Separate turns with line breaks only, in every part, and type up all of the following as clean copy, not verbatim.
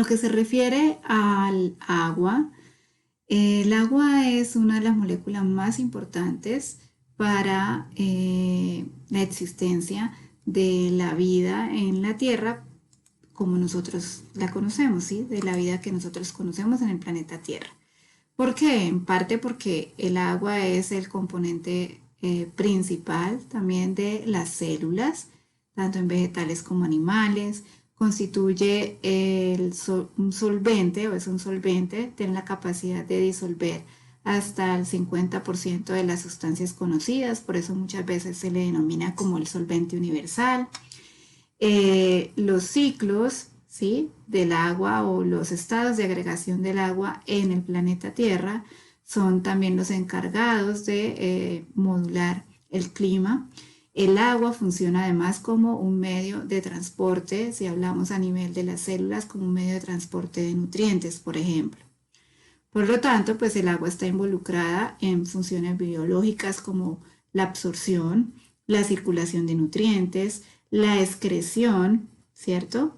lo que se refiere al agua, el agua es una de las moléculas más importantes para la existencia de la vida en la Tierra como nosotros la conocemos, ¿sí? De la vida que nosotros conocemos en el planeta Tierra. ¿Por qué? En parte porque el agua es el componente principal también de las células, tanto en vegetales como animales. Constituye un solvente o es un solvente, tiene la capacidad de disolver hasta el 50% de las sustancias conocidas, por eso muchas veces se le denomina como el solvente universal. Los ciclos, ¿sí?, del agua o los estados de agregación del agua en el planeta Tierra son también los encargados de modular el clima. El agua funciona además como un medio de transporte, si hablamos a nivel de las células, como un medio de transporte de nutrientes, por ejemplo. Por lo tanto, pues el agua está involucrada en funciones biológicas como la absorción, la circulación de nutrientes, la excreción, ¿cierto?,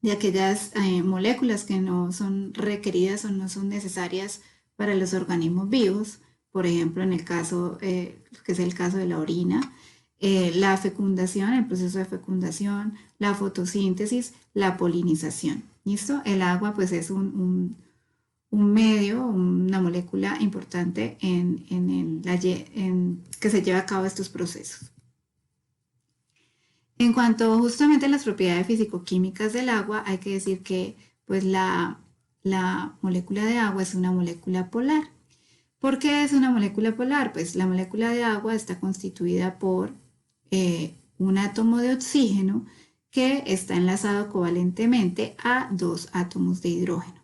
de aquellas moléculas que no son requeridas o no son necesarias para los organismos vivos, por ejemplo, en el caso, que es el caso de la orina, la fecundación, el proceso de fecundación, la fotosíntesis, la polinización. ¿Listo? El agua pues es un medio, una molécula importante en que se lleva a cabo estos procesos. En cuanto justamente a las propiedades físico-químicas del agua, hay que decir que pues la molécula de agua es una molécula polar. ¿Por qué es una molécula polar? Pues la molécula de agua está constituida por un átomo de oxígeno que está enlazado covalentemente a dos átomos de hidrógeno.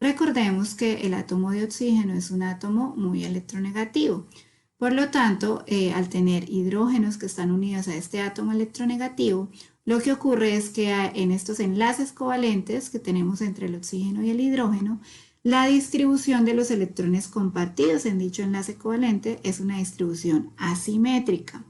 Recordemos que el átomo de oxígeno es un átomo muy electronegativo. Por lo tanto, al tener hidrógenos que están unidos a este átomo electronegativo, lo que ocurre es que en estos enlaces covalentes que tenemos entre el oxígeno y el hidrógeno, la distribución de los electrones compartidos en dicho enlace covalente es una distribución asimétrica.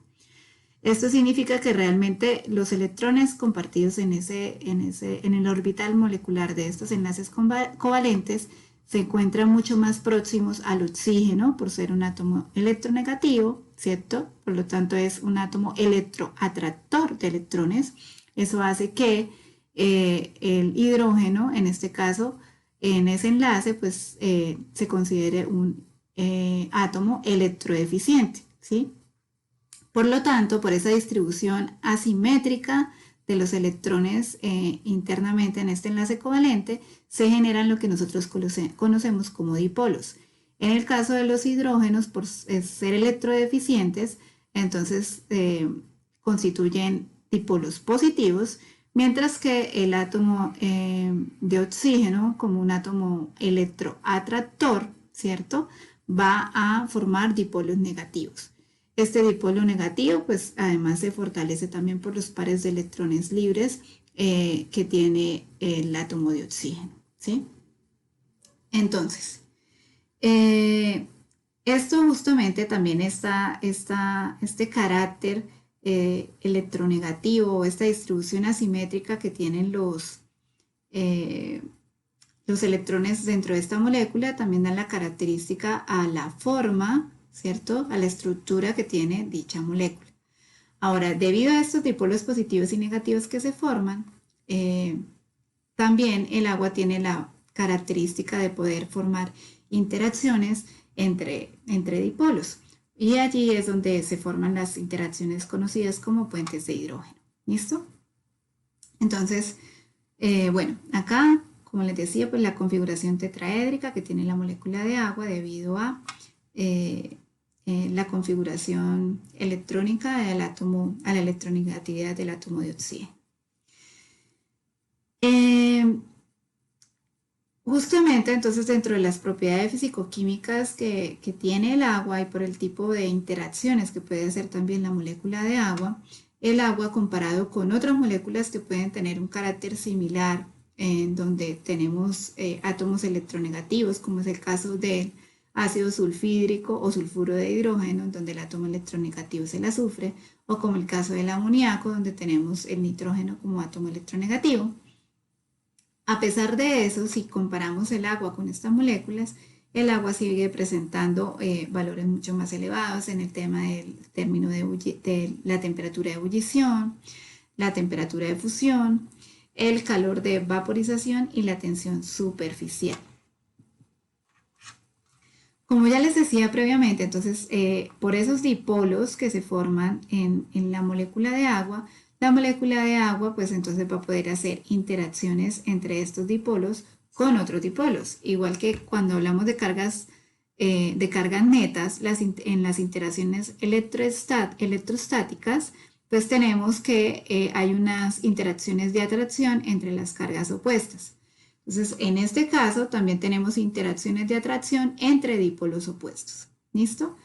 Esto significa que realmente los electrones compartidos en el orbital molecular de estos enlaces covalentes se encuentran mucho más próximos al oxígeno por ser un átomo electronegativo, ¿cierto? Por lo tanto es un átomo electroatractor de electrones. Eso hace que el hidrógeno, en este caso, en ese enlace, pues se considere un átomo electrodeficiente, ¿sí? Por lo tanto, por esa distribución asimétrica de los electrones internamente en este enlace covalente, se generan lo que nosotros conocemos como dipolos. En el caso de los hidrógenos, por ser electrodeficientes, entonces constituyen dipolos positivos, mientras que el átomo de oxígeno, como un átomo electroatractor, ¿cierto?, va a formar dipolos negativos. Este dipolo negativo, pues además se fortalece también por los pares de electrones libres que tiene el átomo de oxígeno, ¿sí? Entonces, esto justamente también este carácter electronegativo o esta distribución asimétrica que tienen los electrones dentro de esta molécula también dan la característica a la forma, ¿cierto?, a la estructura que tiene dicha molécula. Ahora, debido a estos dipolos positivos y negativos que se forman, también el agua tiene la característica de poder formar interacciones entre dipolos. Y allí es donde se forman las interacciones conocidas como puentes de hidrógeno. ¿Listo? Entonces, bueno, acá, como les decía, pues la configuración tetraédrica que tiene la molécula de agua debido a la configuración electrónica del átomo, a la electronegatividad del átomo de oxígeno. Justamente entonces dentro de las propiedades físico-químicas que tiene el agua y por el tipo de interacciones que puede hacer también la molécula de agua, el agua comparado con otras moléculas que pueden tener un carácter similar en donde tenemos átomos electronegativos, como es el caso del ácido sulfídrico o sulfuro de hidrógeno, en donde el átomo electronegativo es el azufre, o como el caso del amoníaco, donde tenemos el nitrógeno como átomo electronegativo. A pesar de eso, si comparamos el agua con estas moléculas, el agua sigue presentando valores mucho más elevados en el tema del término de la temperatura de ebullición, la temperatura de fusión, el calor de vaporización y la tensión superficial. Como ya les decía previamente, entonces por esos dipolos que se forman en la molécula de agua, la molécula de agua pues entonces va a poder hacer interacciones entre estos dipolos con otros dipolos. Igual que cuando hablamos de cargas netas, en las interacciones electrostáticas, pues tenemos que hay unas interacciones de atracción entre las cargas opuestas. Entonces, en este caso también tenemos interacciones de atracción entre dipolos opuestos. ¿Listo?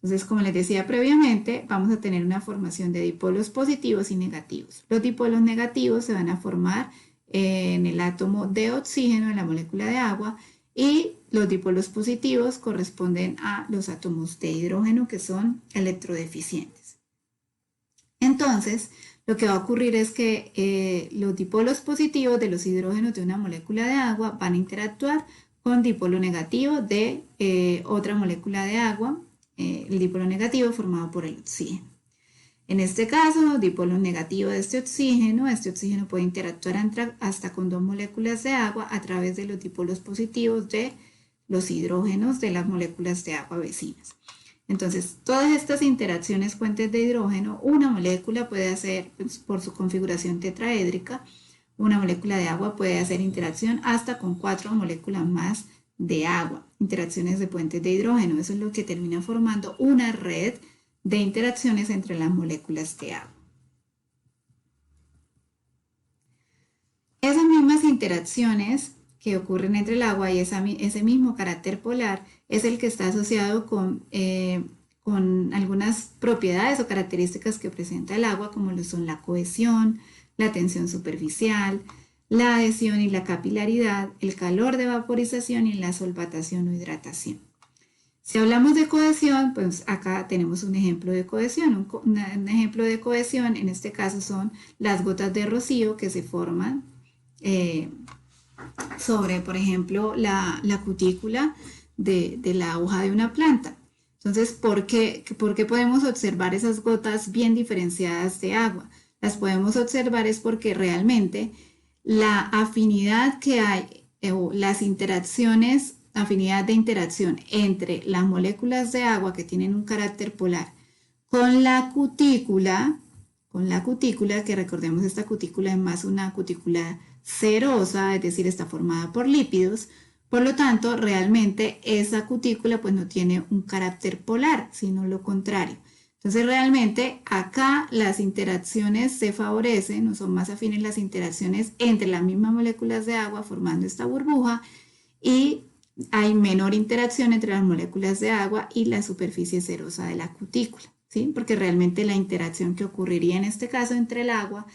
Entonces, como les decía previamente, vamos a tener una formación de dipolos positivos y negativos. Los dipolos negativos se van a formar en el átomo de oxígeno en la molécula de agua y los dipolos positivos corresponden a los átomos de hidrógeno que son electrodeficientes. Entonces, lo que va a ocurrir es que los dipolos positivos de los hidrógenos de una molécula de agua van a interactuar con dipolo negativo de otra molécula de agua, el dipolo negativo formado por el oxígeno. En este caso, dipolo negativo de este oxígeno puede interactuar hasta con dos moléculas de agua a través de los dipolos positivos de los hidrógenos de las moléculas de agua vecinas. Entonces, todas estas interacciones puentes de hidrógeno, una molécula puede hacer, pues, por su configuración tetraédrica, una molécula de agua puede hacer interacción hasta con 4 moléculas más de agua, interacciones de puentes de hidrógeno. Eso es lo que termina formando una red de interacciones entre las moléculas de agua. Esas mismas interacciones que ocurren entre el agua y ese mismo carácter polar es el que está asociado con algunas propiedades o características que presenta el agua, como lo son la cohesión, la tensión superficial, la adhesión y la capilaridad, el calor de vaporización y la solvatación o hidratación. Si hablamos de cohesión, pues acá tenemos un ejemplo de cohesión. Un ejemplo de cohesión en este caso son las gotas de rocío que se forman sobre, por ejemplo, la cutícula de la hoja de una planta. Entonces, ¿por qué podemos observar esas gotas bien diferenciadas de agua? Las podemos observar es porque realmente la afinidad que hay o las interacciones, afinidad de interacción entre las moléculas de agua que tienen un carácter polar con la cutícula, que recordemos esta cutícula es más una cutícula cerosa, es decir, está formada por lípidos. Por lo tanto, realmente esa cutícula pues no tiene un carácter polar, sino lo contrario. Entonces, realmente acá las interacciones se favorecen, o son más afines las interacciones entre las mismas moléculas de agua formando esta burbuja, y hay menor interacción entre las moléculas de agua y la superficie cerosa de la cutícula, ¿sí? Porque realmente la interacción que ocurriría en este caso entre el agua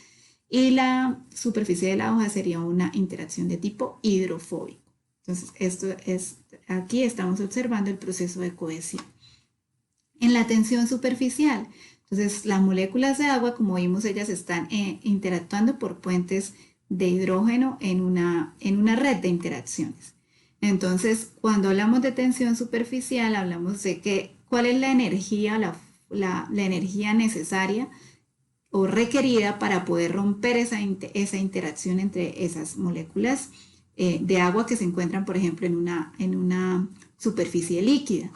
y la superficie de la hoja sería una interacción de tipo hidrofóbico. Entonces, aquí estamos observando el proceso de cohesión. En la tensión superficial, entonces las moléculas de agua, como vimos, ellas están interactuando por puentes de hidrógeno en una red de interacciones. Entonces, cuando hablamos de tensión superficial, hablamos de cuál es la energía, la energía necesaria o requerida para poder romper esa interacción entre esas moléculas de agua que se encuentran, por ejemplo, en una superficie líquida.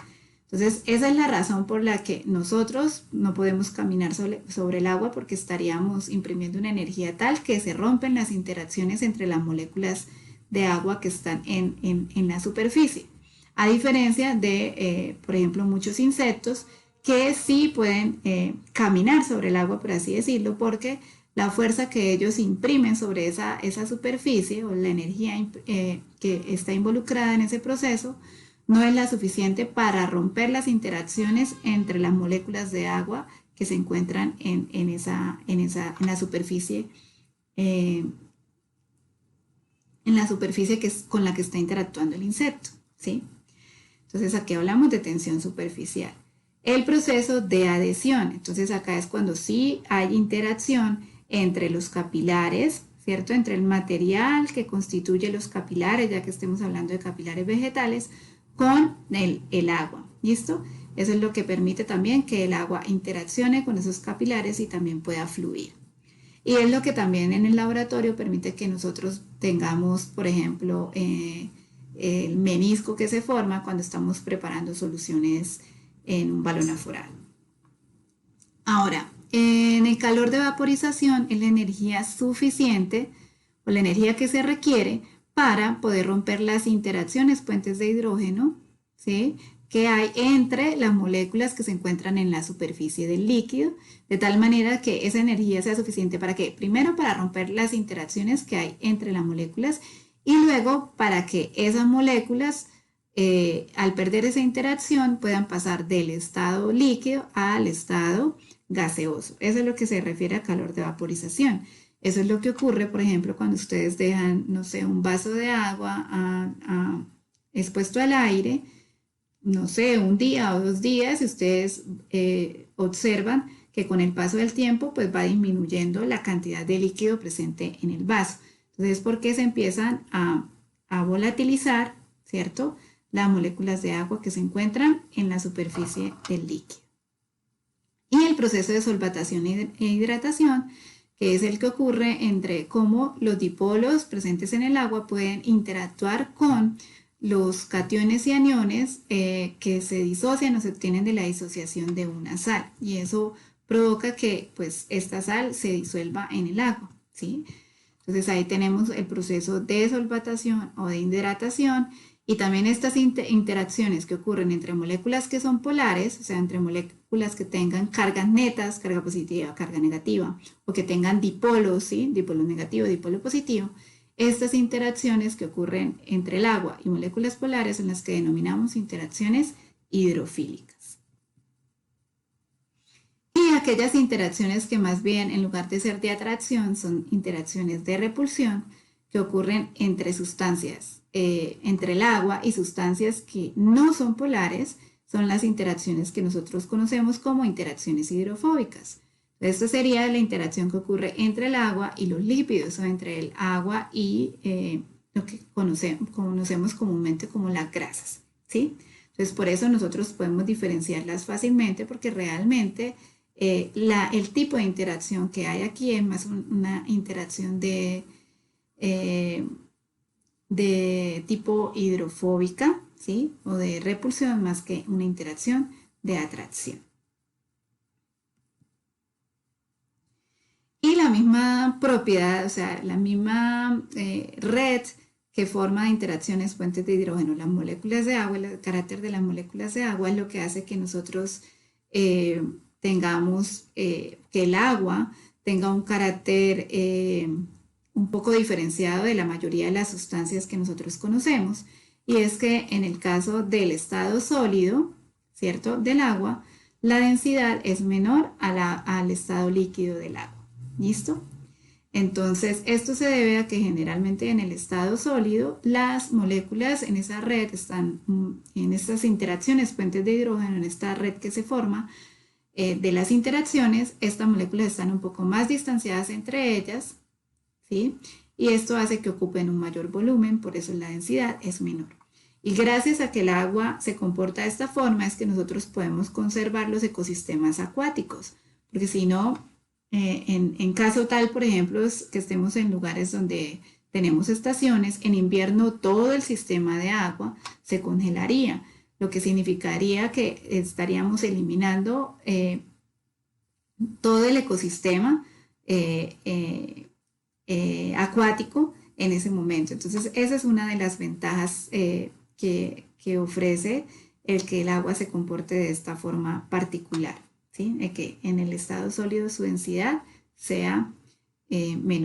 Entonces, esa es la razón por la que nosotros no podemos caminar sobre el agua, porque estaríamos imprimiendo una energía tal que se rompen las interacciones entre las moléculas de agua que están en la superficie. A diferencia de, por ejemplo, muchos insectos que sí pueden caminar sobre el agua, por así decirlo, porque la fuerza que ellos imprimen sobre esa superficie o la energía que está involucrada en ese proceso no es la suficiente para romper las interacciones entre las moléculas de agua que se encuentran en la superficie, en la superficie con la que está interactuando el insecto, ¿sí? Entonces aquí hablamos de tensión superficial. El proceso de adhesión, entonces acá es cuando sí hay interacción entre los capilares, ¿cierto? Entre el material que constituye los capilares, ya que estemos hablando de capilares vegetales, con el agua, ¿listo? Eso es lo que permite también que el agua interaccione con esos capilares y también pueda fluir. Y es lo que también en el laboratorio permite que nosotros tengamos, por ejemplo, el menisco que se forma cuando estamos preparando soluciones en un balón aforal. Ahora, en el calor de vaporización es la energía suficiente o la energía que se requiere para poder romper las interacciones puentes de hidrógeno, ¿sí?, que hay entre las moléculas que se encuentran en la superficie del líquido, de tal manera que esa energía sea suficiente para que, primero, para romper las interacciones que hay entre las moléculas y luego para que esas moléculas, al perder esa interacción, puedan pasar del estado líquido al estado gaseoso. Eso es lo que se refiere a calor de vaporización. Eso es lo que ocurre, por ejemplo, cuando ustedes dejan, no sé, un vaso de agua expuesto al aire, no sé, un día o 2 días, y ustedes observan que con el paso del tiempo pues va disminuyendo la cantidad de líquido presente en el vaso. Entonces, porque se empiezan a volatilizar, ¿cierto?, las moléculas de agua que se encuentran en la superficie del líquido. Y el proceso de solvatación e hidratación, que es el que ocurre entre cómo los dipolos presentes en el agua pueden interactuar con los cationes y aniones que se disocian o se obtienen de la disociación de una sal, y eso provoca que pues esta sal se disuelva en el agua, ¿sí? Entonces ahí tenemos el proceso de solvatación o de hidratación, y también estas interacciones que ocurren entre moléculas que son polares, o sea, entre moléculas que tengan cargas netas, carga positiva, carga negativa, o que tengan dipolos, ¿sí?, dipolo negativo, dipolo positivo. Estas interacciones que ocurren entre el agua y moléculas polares son las que denominamos interacciones hidrofílicas. Y aquellas interacciones que más bien, en lugar de ser de atracción, son interacciones de repulsión, que ocurren entre sustancias, entre el agua y sustancias que no son polares, son las interacciones que nosotros conocemos como interacciones hidrofóbicas. Esta sería la interacción que ocurre entre el agua y los lípidos, o entre el agua y lo que conocemos comúnmente como las grasas, ¿sí? Entonces, por eso nosotros podemos diferenciarlas fácilmente, porque realmente el tipo de interacción que hay aquí es más una interacción de tipo hidrofóbica, ¿sí?, o de repulsión, más que una interacción de atracción. Y la misma propiedad, o sea, la misma red que forma interacciones puentes de hidrógeno, las moléculas de agua, el carácter de las moléculas de agua es lo que hace que nosotros tengamos, que el agua tenga un carácter un poco diferenciado de la mayoría de las sustancias que nosotros conocemos, y es que en el caso del estado sólido, ¿cierto?, del agua, la densidad es menor al estado líquido del agua. ¿Listo? Entonces, esto se debe a que generalmente en el estado sólido las moléculas en esa red están, en estas interacciones puentes de hidrógeno, en esta red que se forma de las interacciones, estas moléculas están un poco más distanciadas entre ellas, ¿sí?, y esto hace que ocupen un mayor volumen, por eso la densidad es menor. Y gracias a que el agua se comporta de esta forma es que nosotros podemos conservar los ecosistemas acuáticos, porque si no, en caso tal, por ejemplo, que estemos en lugares donde tenemos estaciones, en invierno todo el sistema de agua se congelaría, lo que significaría que estaríamos eliminando todo el ecosistema acuático en ese momento. Entonces, esa es una de las ventajas que ofrece el que el agua se comporte de esta forma particular, ¿sí?, de que en el estado sólido su densidad sea menor.